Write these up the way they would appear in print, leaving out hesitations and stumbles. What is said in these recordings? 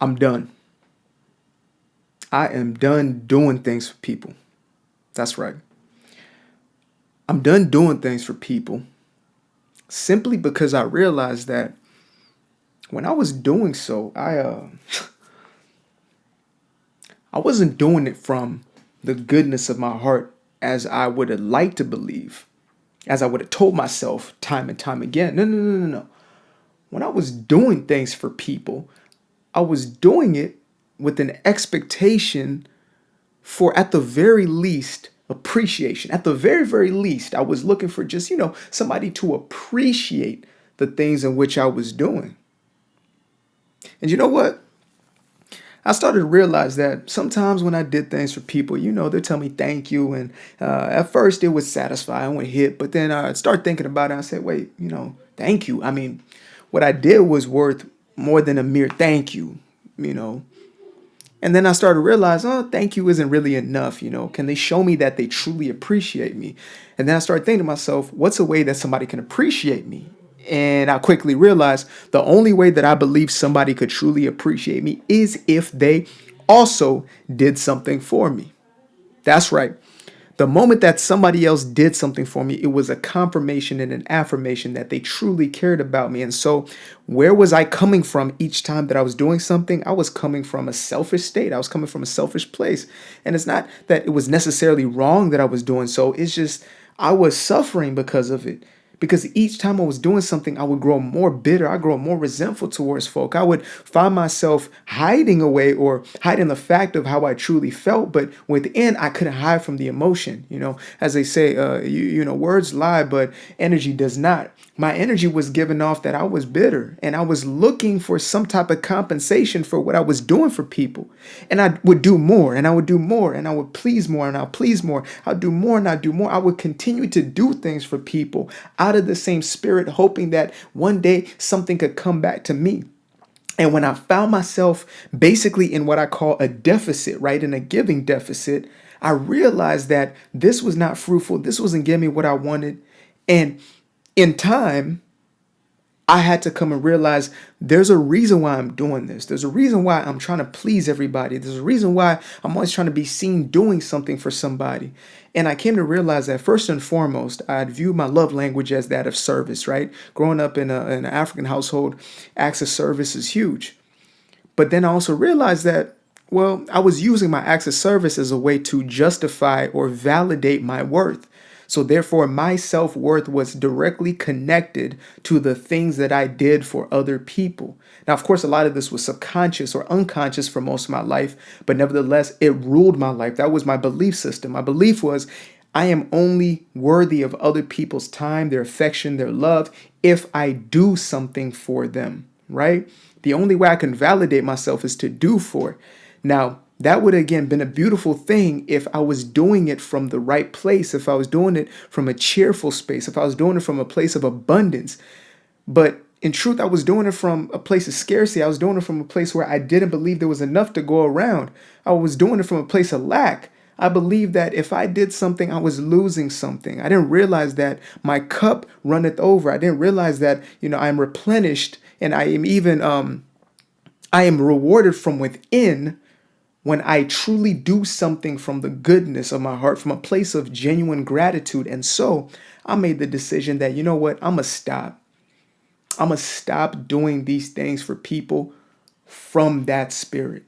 I'm done. I am done doing things for people. That's right. I'm done doing things for people simply because I realized that when I was doing so, I wasn't doing it from the goodness of my heart as I would have liked to believe, as I would have told myself time and time again. No, no, no, no, no. When I was doing things for people, I was doing it with an expectation for, at the very least, appreciation. At the very, very least, I was looking for just, somebody to appreciate the things in which I was doing. And you know what? I started to realize that sometimes when I did things for people, they tell me thank you. And at first it was satisfying when it hit, but then I start thinking about it. I said, wait, thank you. I mean, what I did was worth more than a mere thank you, you know. And then I started to realize, oh, thank you isn't really enough. Can they show me that they truly appreciate me? And then I started thinking to myself, what's a way that somebody can appreciate me? And I quickly realized the only way that I believe somebody could truly appreciate me is if they also did something for me. That's right. The moment that somebody else did something for me, it was a confirmation and an affirmation that they truly cared about me. And so, where was I coming from each time that I was doing something? I was coming from a selfish state. I was coming from a selfish place. And it's not that it was necessarily wrong that I was doing so, it's just I was suffering because of it. Because each time I was doing something, I would grow more bitter. I grow more resentful towards folk. I would find myself hiding away or hiding the fact of how I truly felt. But within, I couldn't hide from the emotion. As they say, words lie, but energy does not. My energy was giving off that I was bitter and I was looking for some type of compensation for what I was doing for people. And I would do more and I would do more and I would please more and I'll please more. I'll do more and I'll do more. I would continue to do things for people out of the same spirit, hoping that one day something could come back to me. And when I found myself basically in what I call a deficit, right, in a giving deficit, I realized that this was not fruitful. This wasn't giving me what I wanted. And in time, I had to come and realize there's a reason why I'm doing this. There's a reason why I'm trying to please everybody. There's a reason why I'm always trying to be seen doing something for somebody. And I came to realize that first and foremost, I'd view my love language as that of service, right? Growing up in an African household, acts of service is huge. But then I also realized that, well, I was using my acts of service as a way to justify or validate my worth. So therefore, my self-worth was directly connected to the things that I did for other people. Now, of course, a lot of this was subconscious or unconscious for most of my life, but nevertheless, it ruled my life. That was my belief system. My belief was I am only worthy of other people's time, their affection, their love, if I do something for them, right? The only way I can validate myself is to do for. Now, that would again been a beautiful thing if I was doing it from the right place, if I was doing it from a cheerful space, if I was doing it from a place of abundance. But in truth, I was doing it from a place of scarcity. I was doing it from a place where I didn't believe there was enough to go around. I was doing it from a place of lack. I believed that if I did something, I was losing something. I didn't realize that my cup runneth over. I didn't realize that, I am replenished and I am even, I am rewarded from within when I truly do something from the goodness of my heart, from a place of genuine gratitude. And so I made the decision that, you know what, I'm going to stop. I'm going to stop doing these things for people from that spirit.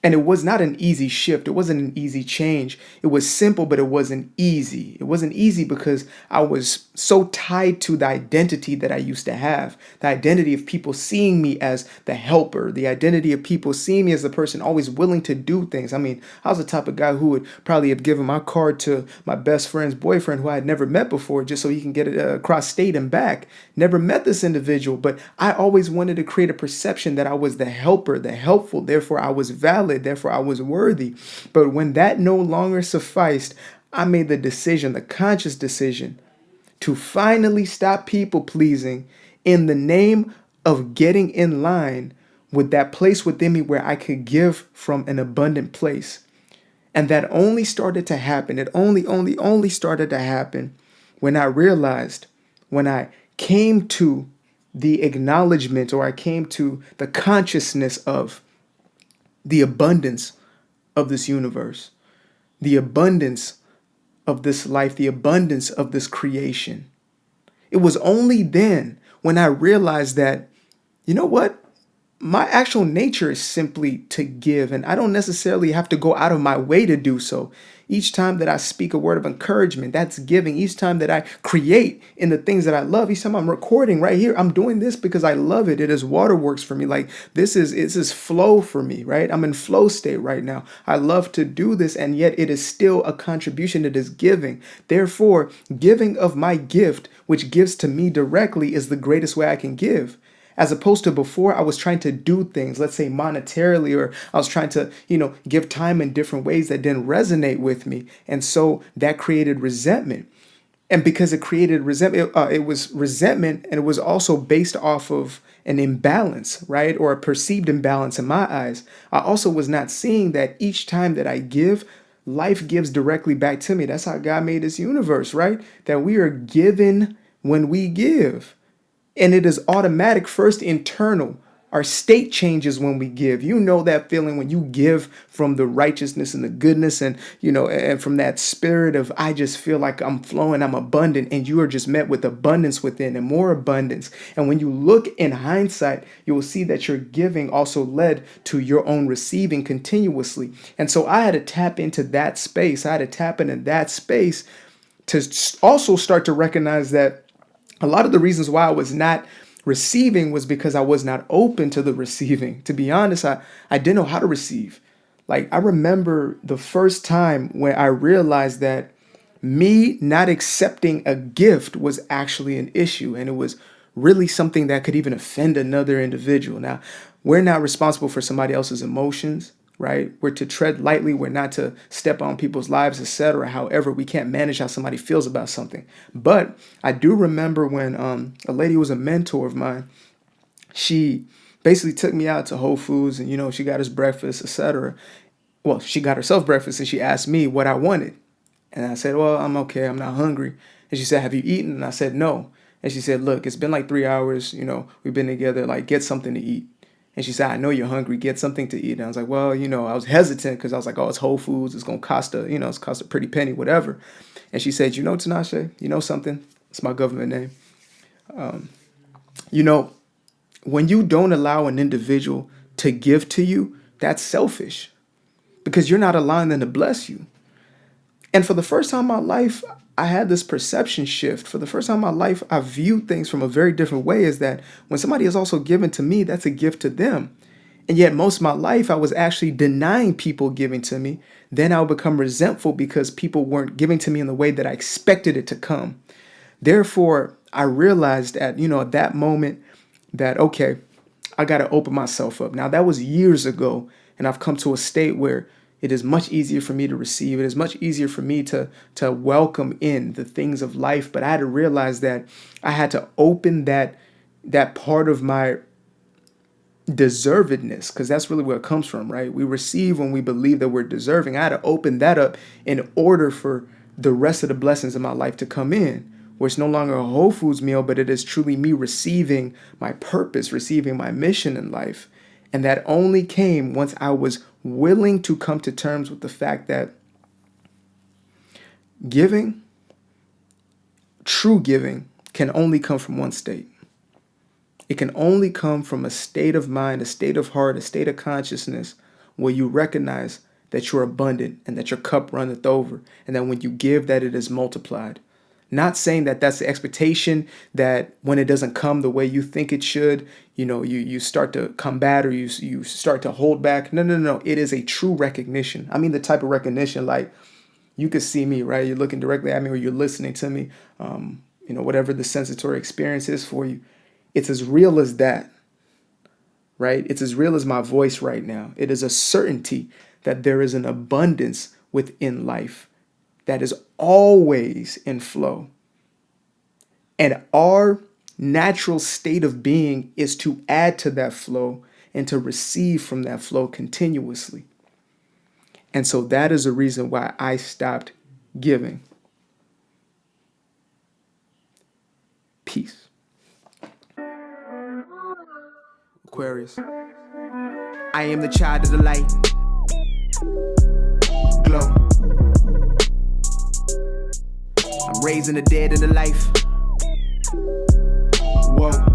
And it was not an easy shift. It wasn't an easy change. It was simple, but it wasn't easy. It wasn't easy because I was so tied to the identity that I used to have. The identity of people seeing me as the helper. The identity of people seeing me as the person always willing to do things. I mean, I was the type of guy who would probably have given my card to my best friend's boyfriend who I had never met before just so he can get it across state and back. Never met this individual, but I always wanted to create a perception that I was the helper, the helpful. Therefore, I was valid. Therefore, I was worthy. But when that no longer sufficed, I made the decision, the conscious decision, to finally stop people pleasing in the name of getting in line with that place within me where I could give from an abundant place. And that only started to happen. It only started to happen when I realized, when I came to the acknowledgement or I came to the consciousness of the abundance of this universe, the abundance of this life, the abundance of this creation. It was only then when I realized that, you know what? My actual nature is simply to give, and I don't necessarily have to go out of my way to do so. Each time that I speak a word of encouragement, that's giving. Each time that I create in the things that I love, each time I'm recording right here, I'm doing this because I love it. It is waterworks for me. Like this is flow for me, right? I'm in flow state right now. I love to do this, and yet it is still a contribution. It is giving. Therefore, giving of my gift, which gives to me directly, is the greatest way I can give. As opposed to before, I was trying to do things, let's say monetarily, or I was trying to, give time in different ways that didn't resonate with me. And so that created resentment. And because it created resentment, it was resentment, and it was also based off of an imbalance, right? Or a perceived imbalance in my eyes. I also was not seeing that each time that I give, life gives directly back to me. That's how God made this universe, right? That we are given when we give. And it is automatic, first internal. Our state changes when we give. You know that feeling when you give from the righteousness and the goodness, and and from that spirit of, I just feel like I'm flowing, I'm abundant, and you are just met with abundance within and more abundance. And when you look in hindsight, you will see that your giving also led to your own receiving continuously. And so I had to tap into that space. I had to tap into that space to also start to recognize that a lot of the reasons why I was not receiving was because I was not open to the receiving. To be honest, I didn't know how to receive. Like, I remember the first time when I realized that me not accepting a gift was actually an issue, and it was really something that could even offend another individual. Now, we're not responsible for somebody else's emotions, right? We're to tread lightly. We're not to step on people's lives, etc. However, we can't manage how somebody feels about something. But I do remember when a lady who was a mentor of mine, she basically took me out to Whole Foods, and she got us breakfast, etc. Well, she got herself breakfast, and she asked me what I wanted. And I said, well, I'm okay. I'm not hungry. And she said, have you eaten? And I said, no. And she said, look, it's been like 3 hours. We've been together. Like, get something to eat. And she said, I know you're hungry. Get something to eat. And I was like, well, I was hesitant because I was like, oh, it's Whole Foods. It's going to cost it's cost a pretty penny, whatever. And she said, Tinashe, something? It's my government name. You know, when you don't allow an individual to give to you, that's selfish because you're not allowing them to bless you. And for the first time in my life, I had this perception shift. For the first time in my life, I viewed things from a very different way, is that when somebody is also given to me, that's a gift to them. And yet most of my life, I was actually denying people giving to me. Then I would become resentful because people weren't giving to me in the way that I expected it to come. Therefore, I realized at that moment that, okay, I got to open myself up. Now, that was years ago, and I've come to a state where it is much easier for me to receive. It is much easier for me to welcome in the things of life. But I had to realize that I had to open that part of my deservedness, because that's really where it comes from, right? We receive when we believe that we're deserving. I had to open that up in order for the rest of the blessings in my life to come in, where it's no longer a Whole Foods meal, but it is truly me receiving my purpose, receiving my mission in life. And that only came once I was willing to come to terms with the fact that giving, true giving, can only come from one state. It can only come from a state of mind, a state of heart, a state of consciousness where you recognize that you're abundant and that your cup runneth over, and that when you give, that it is multiplied. Not saying that that's the expectation, that when it doesn't come the way you think it should, you start to combat, or you start to hold back. No, no, no. It is a true recognition. I mean, the type of recognition, like, you could see me, right? You're looking directly at me, or you're listening to me. Whatever the sensatory experience is for you, it's as real as that, right? It's as real as my voice right now. It is a certainty that there is an abundance within life that is always in flow. And our natural state of being is to add to that flow and to receive from that flow continuously. And so that is the reason why I stopped giving. Peace. Aquarius. I am the child of the light. Glow. I'm raising the dead into life. Whoa.